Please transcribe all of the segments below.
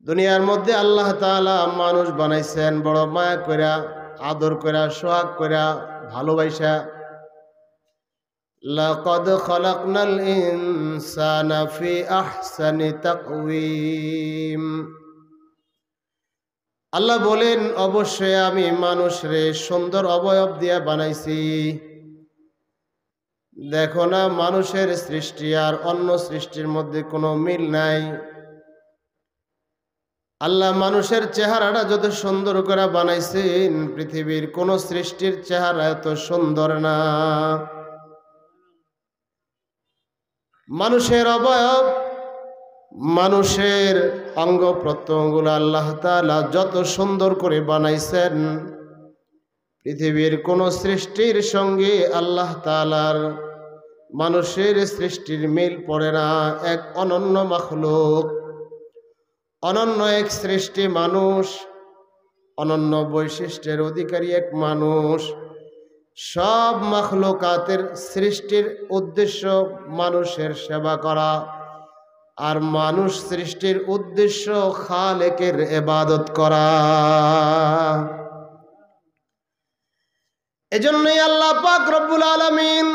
দুনিয়ার মধ্যে আল্লাহ তাআলা মানুষ বানাইছেন বড় মায়া কইরা, আদর কইরা, সোহাগ কইরা, ভালোবাসা। লাকাদ খালাকনাল ইনসানা ফি আহসানি তাকওয়িম। আল্লাহ বলেন, অবশ্যই আমি মানুষরে সুন্দর অবয়ব দিয়ে বানাইছি। দেখো না, মানুষের সৃষ্টি আর অন্য সৃষ্টির মধ্যে কোনো মিল নাই। আল্লাহ মানুষের চেহারাটা যত সুন্দর করে বানাইছেন, পৃথিবীর কোন সৃষ্টির চেহারা এত সুন্দর না। মানুষের অবয়ব, মানুষের অঙ্গ প্রত্যঙ্গগুলো আল্লাহ তাআলা যত সুন্দর করে বানাইছেন, পৃথিবীর কোন সৃষ্টির সঙ্গে আল্লাহ তাআলার মানুষের সৃষ্টির মিল পড়ে না। এক অনন্য মাখলুক, অনন্য এক সৃষ্টি মানুষ, অনন্য বৈশিষ্ট্যের অধিকারী এক মানুষ। সব মাখলুকাতের সৃষ্টির উদ্দেশ্য মানুষের সেবা করা, আর মানুষ সৃষ্টির উদ্দেশ্য খালেকের ইবাদত করা। এজন্যই আল্লাহ পাক রব্বুল আলামিন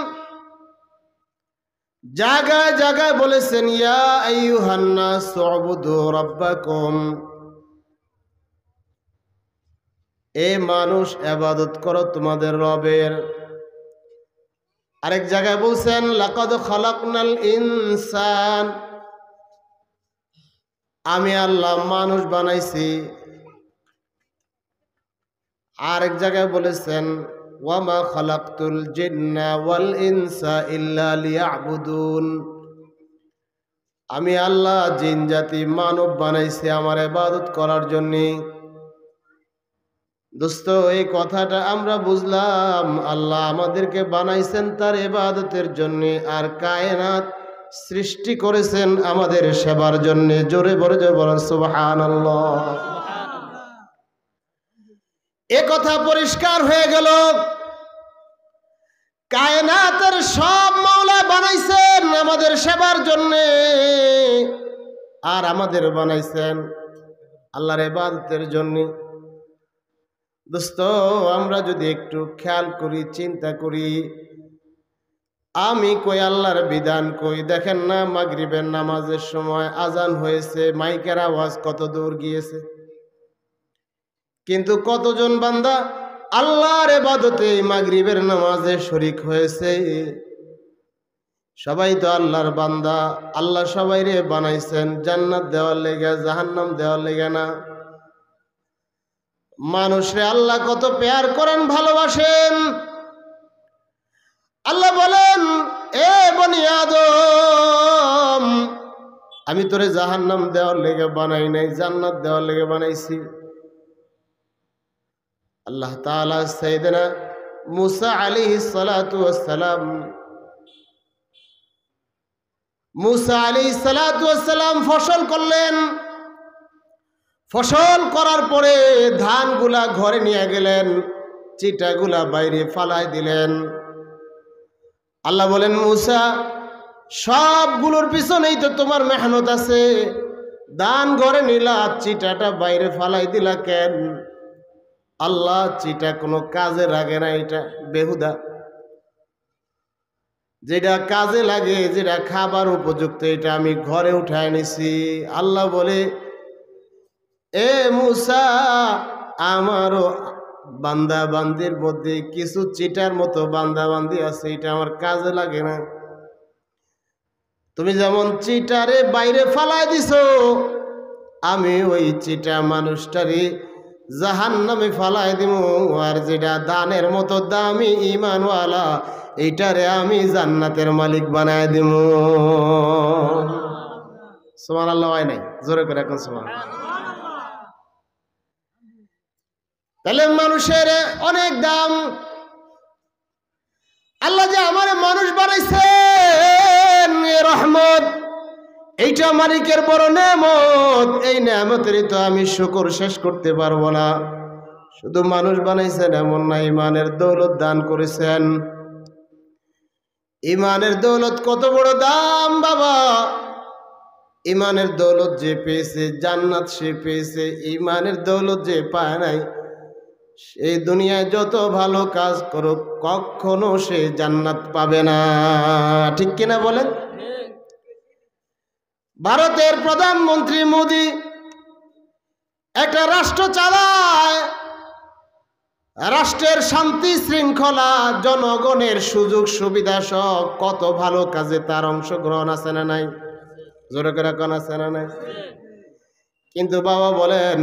জায়গায় জায়গায় বলেছেন, ইয়া আইয়ুহান নাস উবুদু রাব্বাকুম, এ মানুষ ইবাদত করো তোমাদের রবের। আরেক জায়গায় বলছেন, লাকাদ খালাকনাল ইনসান, আমি আল্লাহ মানুষ বানাইছি। আরেক জায়গায় বলেছেন, ওয়ামা খালাকতুল জিন্না ওয়াল ইনসা ইল্লা লিয়াবুদুন, আমি আল্লাহ জিন জাতি মানব বানাইছি আমার ইবাদত করার জন্য। দোস্ত, এই কথাটা আমরা বুঝলাম, আল্লাহ আমাদেরকে বানাইছেন তার ইবাদতের জন্য, আর কায়নাত সৃষ্টি করেছেন আমাদের সেবার জন্য। জোরে জোরে বলেন সুবহানাল্লাহ। এ কথা পরিষ্কার হয়ে গেল, কায়নাতের সব মাওলা বানাইছেন আমাদের সেবার জন্য, আর আমাদের বানাইছেন আল্লাহর ইবাদতের জন্য। দোস্ত, আমরা যদি একটু খেয়াল করি, চিন্তা করি, আমি কই আল্লাহর বিধান কই। দেখেন না, মাগরিবের নামাজের সময় আজান হয়েছে, মাইকের আওয়াজ কত দূর গিয়েছে, কিন্তু কতজন বান্দা আল্লাহর ইবাদতে মাগরিবের নামাজে শরীক হয়েছে? সবাই তো আল্লাহর বান্দা। আল্লাহ সবাইরে বানাইছেন জান্নাত দেওয়ার লেগে, জাহান্নাম দেওয়ার লেগে না। মানুষরে আল্লাহ কত প্যার করেন, ভালোবাসেন। আল্লাহ বলেন, এ বনি আদম, আমি তোরে জাহান্নাম দেওয়ার লেগে বানাই নাই, জান্নাত দেওয়ার লেগে বানাইছি। আল্লাহ তাআলা সাইয়েদনা মুসা আলাইহিস সালাতু ওয়াস সালাম, মুসা আলাইহিস সালাতু ওয়াস সালাম ফসল করলেন। ফসল করার পরে ধানগুলা ঘরে নিয়ে গেলেন, চিটাগুলা বাইরে ফালাই দিলেন। আল্লাহ বলেন, মুসা, সবগুলোর পিছনেই তো তোমার মেহনত আছে, ধান ঘরে নিলা, চিটাটা বাইরে ফালাই দিলা কেন? আল্লাহ, চিটা কোনো কাজে লাগে না, এটা বেহুদা। যেটা কাজে লাগে, যেটা খাবার উপযুক্ত, এটা আমি ঘরে উঠায় নিছি। আল্লাহ বলে, এ মুসা, আমারও বান্দা বান্দির মধ্যে কিছু চিটার মতো বান্দা বান্দি আছে, এটা আমার কাজে লাগে না। তুমি যেমন চিটারে বাইরে ফালাই দিছো, আমি ওই চিটা মানুষটারে জাহান্নামে ফালাই দিব, আর যেটা দানের মতো দামি ঈমানওয়ালা, এইটারে আমি জান্নাতের মালিক বানায় দিব। সুবহানাল্লাহ। হয় নাই? জোরে করে এখন সুবহানাল্লাহ। তাহলে মানুষের অনেক দাম। আল্লাহ যে আমার মানুষ বানাইছেন, রহমত, এইটা মালিকের বড় নেয়ামত। এই নেয়ামতেরই তো আমি শুকর শেষ করতে পারবো না। শুধু মানুষ বানাইছেন এমন না, ইমানের দৌলত দান করেছেন। ইমানের দৌলত কত বড় দাম বাবা! ইমানের দৌলত যে পেয়েছে জান্নাত সে পেয়েছে, ইমানের দৌলত যে পায় নাই এই দুনিয়ায় যত ভালো কাজ করুক কখনো সে জান্নাত পাবে না। ঠিক কিনা বলেন? ভারতের প্রধানমন্ত্রী মোদি একটা রাষ্ট্র চালায়, রাষ্ট্রের শান্তি শৃঙ্খলা জনগণের সুযোগ সুবিধা সব কত ভালো কাজে তার অংশগ্রহণ আছে না নাই? জোরে করে কোন আছে না নাই? কিন্তু বাবা বলেন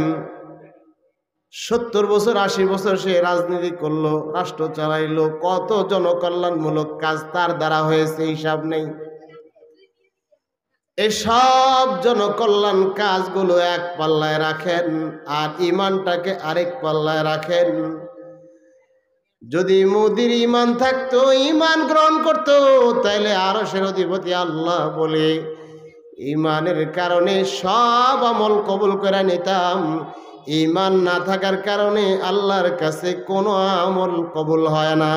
70 বছর 80 বছর সে রাজনীতি করলো, রাষ্ট্র চালাইলো, কত জনকল্যাণমূলক কাজ তার দ্বারা হয়েছে হিসাব নেই। এসব জনকল্যাণ কাজগুলো এক পাল্লায় রাখেন আর ইমানটাকে আরেক পাল্লায় রাখেন। যদি মোদির ইমান থাকতো, ইমান গ্রহণ করতো, তাইলে আরশের অধিপতি আল্লাহ বলে ইমানের কারণে সব আমল কবুল করে নিতাম। ইমান না থাকার কারণে আল্লাহর কাছে কোনো আমল কবুল হয় না।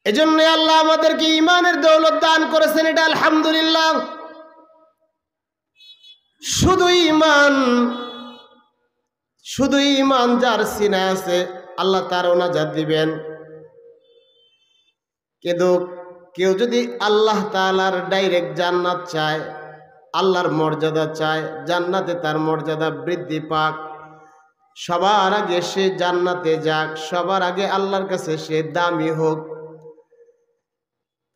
এজন্য আল্লাহ আমাদেরকে ইমানের দৌলত দান করেছেন, এটা আলহামদুলিল্লাহ। শুধু ইমান যার সিনায় আছে আল্লাহ তারও নাজাত দিবেন। কিন্তু কেউ যদি আল্লাহ তাআলার ডাইরেক্ট জান্নাত চায়, আল্লাহর মর্যাদা চায়, জান্নাতে তার মর্যাদা বৃদ্ধি পাক, সবার আগে সে জান্নাতে যাক, সবার আগে আল্লাহর কাছে সে দামি হোক,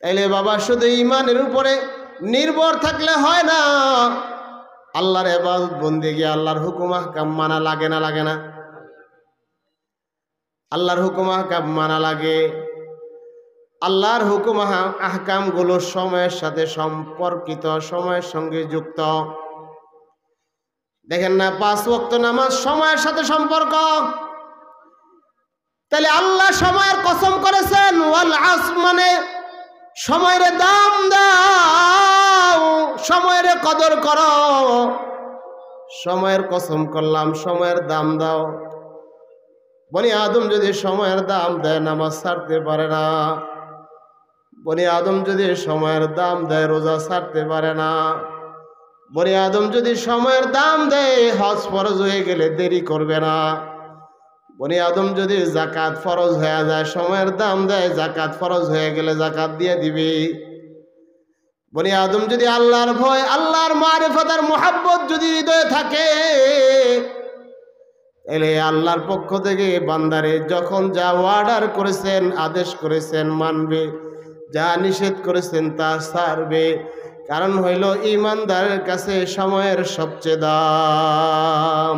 তাইলে বাবা শুধু ইমানের উপরে নির্ভর থাকলে হয় না। আল্লাহর ইবাদত বন্দেগী, আল্লাহর হুকুম আহকাম মানা লাগে না? লাগে না? আল্লাহর হুকুম আহকাম মানা লাগে। আল্লাহর হুকুম আহকাম গুলো সময়ের সাথে সম্পর্কিত, সময়ের সঙ্গে যুক্ত। দেখেন না 5 ওয়াক্ত নামাজ সময়ের সাথে সম্পর্ক। তাহলে আল্লাহ সময়ের কসম করেছেন, ওয়াল আসর, মানে সময়ের দাম দাও, সময়ের কদর করো। সময়ের কসম করলাম, সময়ের দাম দাও। বনি আদম যদি সময়ের দাম দেয় নামাজ ছাড়তে পারে না। বনি আদম যদি সময়ের দাম দেয় রোজা ছাড়তে পারে না। বনি আদম যদি সময়ের দাম দেয় হজ ফরজ হয়ে গেলে দেরি করবে না। বনি আদম যদি যাকাত ফরজ হয়ে যায়, সময়ের দাম দেয়, যাকাত ফরজ হয়ে গেলে যাকাত দিয়ে দিবি। বনি আদম যদি আল্লাহর ভয়, আল্লাহর মারিফত আর মুহাব্বত যদি হৃদয়ে থাকে, এলে আল্লাহর পক্ষ থেকে বান্দারে যখন যা অর্ডার করেছেন, আদেশ করেছেন মানবে, যা নিষেধ করেছেন তা ছাড়বে। কারণ হইল ইমানদারের কাছে সময়ের সবচেয়ে দাম।